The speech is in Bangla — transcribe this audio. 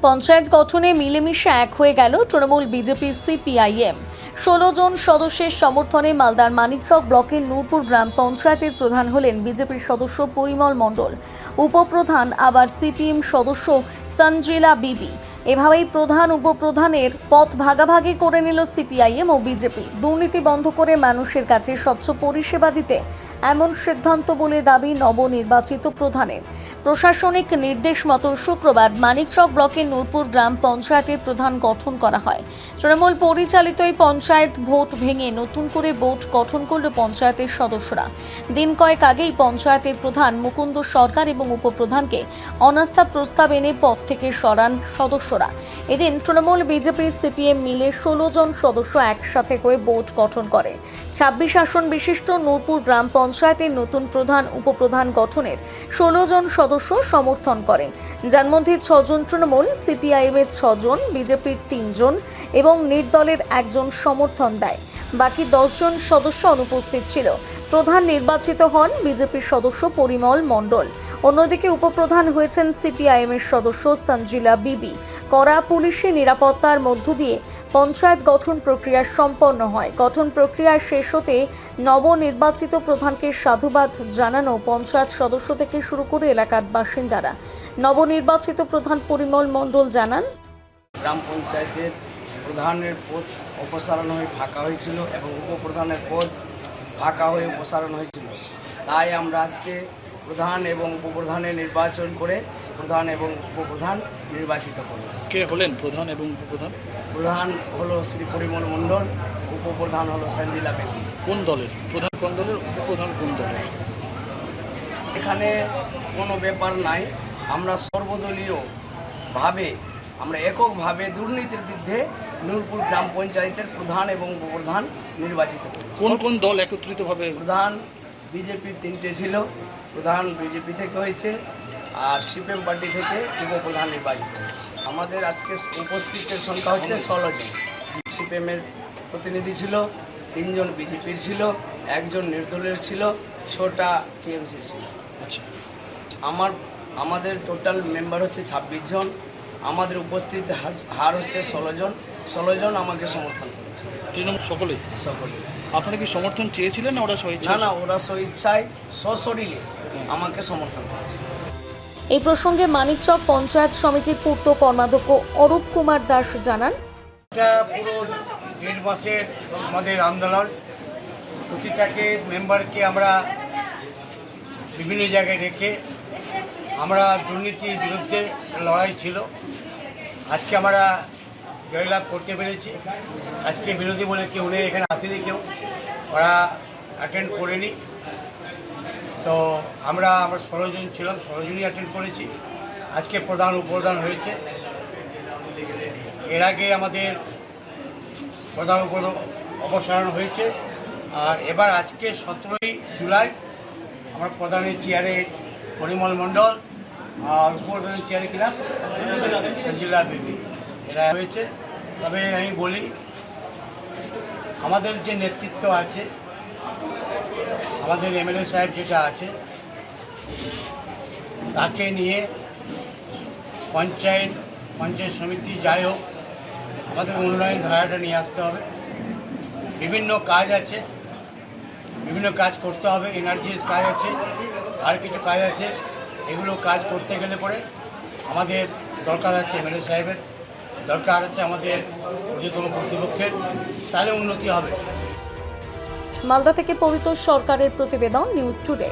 পঞ্চায়েত গঠনে মিলেমিশে এক হয়ে গেল তৃণমূল, বিজেপি, সিপিআইএম। 16 জন সদস্যের সমর্থনে মালদার মানিকচক ব্লকের নূরপুর গ্রাম পঞ্চায়েতের প্রধান হলেন বিজেপির সদস্য পরিমল মণ্ডল। উপপ্রধান আবার সিপিএম সদস্য সঞ্জিলা বিবি। এভাবেই প্রধান উপপ্রধানের পদ ভাগাভাগি করে নিল সিপিআইএম ও বিজেপি। দুর্নীতি বন্ধ করে মানুষের কাছে স্বচ্ছ পরিষেবা দিতে এমন সিদ্ধান্ত বলে দাবি নবনির্বাচিত প্রধানের। প্রশাসনিক নির্দেশ মতো শুক্রবার মানিকচক ব্লকের নূরপুর গ্রাম পঞ্চায়েতের প্রধান গঠন করা হয়। তৃণমূল পরিচালিত এই পঞ্চায়েত ভোট ভেঙে নতুন করে বোর্ড গঠন করল পঞ্চায়েতের সদস্যরা। দিন কয়েক আগেই পঞ্চায়েতের প্রধান মুকুন্দ সরকার এবং উপপ্রধানকে অনাস্থা প্রস্তাব এনে পদ থেকে সরান সদস্যরা। এদিন তৃণমূল, বিজেপি, সিপিএম মিলে 16 জন সদস্য একসাথে হয়ে বোর্ড গঠন করে 26 আসন বিশিষ্ট নূরপুর গ্রাম পঞ্চায়েতের নতুন প্রধান উপপ্রধান গঠনের 16 জন সদস্য সমর্থন করে, যার মধ্যে 6 জন তৃণমূল, সিপিআইএমের 6 জন, বিজেপির 3 জন এবং নির্দলের 1 জন সমর্থন দেয়। বাকি 10 জন সদস্য অনুপস্থিত ছিল। প্রধান নির্বাচিত হন বিজেপির সদস্য পরিমল মণ্ডল। অন্যদিকে উপপ্রধান হয়েছেন সিপিআইএমের সদস্য সঞ্জিলা বিবি। কড়া পুলিশি নিরাপত্তার মধ্য দিয়ে পঞ্চায়েত গঠন প্রক্রিয়া সম্পন্ন হয়। গঠন প্রক্রিয়া শেষ হতে নবনির্বাচিত প্রধানকে সাধুবাদ জানানো পঞ্চায়েত সদস্য থেকে শুরু করে এলাকার বাসিন্দারা। নবনির্বাচিত প্রধান পরিমল মণ্ডল জানান, গ্রাম পঞ্চায়েতের প্রধানের পদ অপসারণ হয়ে ফাঁকা হয়েছিল এবং উপপ্রধানের পদ ফাঁকা হয়ে অপসারণ হয়েছিল। তাই আমরা আজকে প্রধান এবং উপপ্রধানের নির্বাচন করে প্রধান এবং উপপ্রধান নির্বাচিত করলাম। কে হলেন প্রধান এবং উপপ্রধান? প্রধান হলো শ্রী পরিমল মণ্ডল, উপপ্রধান হলো সঞ্জিলা বেগম। কোন দলের প্রধান, কোন দলের উপপ্রধান, কোন দলের? এখানে কোনো ব্যাপার নাই, আমরা সর্বদলীয়ভাবে আমরা এককভাবে দুর্নীতির বিরুদ্ধে নূরপুর গ্রাম পঞ্চায়েতের প্রধান এবং উপপ্রধান নির্বাচিত করেছি। কোন কোন দল একত্রিতভাবে? প্রধান বিজেপির 3টে ছিল, প্রধান বিজেপি থেকে হয়েছে, আর সিপিএম পার্টি থেকে উপপ্রধান নির্বাচিত হয়েছে। আমাদের আজকে উপস্থিতের সংখ্যা হচ্ছে 16 জন। সিপিএমের প্রতিনিধি ছিল, 3 জন বিজেপির ছিল, 1 জন নির্দলের ছিল, 6টা টিএমসি ছিল। আচ্ছা, আমাদের টোটাল মেম্বার হচ্ছে 26 জন। আমাদের উপস্থিত হার হচ্ছে 16 জন। 16 জন আমাকে সমর্থন করেছে। তৃণমূল সকলেই? সকলে। আপনারা কি সমর্থন চেয়েছিলেন না ওরা স্বেচ্ছায়? না, ওরা স্বেচ্ছায় সশরীরে আমাকে সমর্থন করেছে। এই প্রসঙ্গে মানিকচক পঞ্চায়েত সমিতির পূর্ত কর্মাধ্যক্ষ অরূপ কুমার দাস জানান, এটা পুরো 1.5 মাসের আমাদের আন্দোলন। প্রতিটাকে মেম্বারকে আমরা বিভিন্ন জায়গায় রেখে আমরা দুর্নীতির বিরুদ্ধে লড়াই ছিল। আজকে আমরা জয়লাভ করতে পেরেছি। আজকে বিরোধী বলে কেউ নেই, এখানে আসেনি কেউ, ওরা অ্যাটেন্ড করেনি। তো আমরা 16 জন ছিলাম, 16 জনই অ্যাটেন্ড করেছি। আজকে প্রধান উপপ্রধান হয়েছে। এর আগে আমাদের প্রধান অপসারণ হয়েছে, আর এবার আজকে 17ই জুলাই আমার প্রধানের চেয়ারে পরিমল মণ্ডল আর উপপ্রধানের চেয়ারে কিনা সঞ্জিলা বিবি এরা হয়েছে। তবে আমি বলি, আমাদের যে নেতৃত্ব আছে, আমাদের এমএলএ সাহেব যেটা আছে, তাকে নিয়ে পঞ্চায়েত সমিতি যাই হোক, আমাদের উন্নয়ন ধারাটা নিয়ে আসতে হবে। বিভিন্ন কাজ আছে, বিভিন্ন কাজ করতে হবে, এনার্জিস কাজ আছে, আর কিছু কাজ আছে। এগুলো কাজ করতে গেলে পরে আমাদের দরকার আছে এমএলএ সাহেবের, দরকার আছে আমাদের ঊর্ধ্বতন কর্তৃপক্ষের, তাহলে উন্নতি হবে। মালদা থেকে পরিতোষ সরকারের প্রতিবেদন, নিউজ টুডে।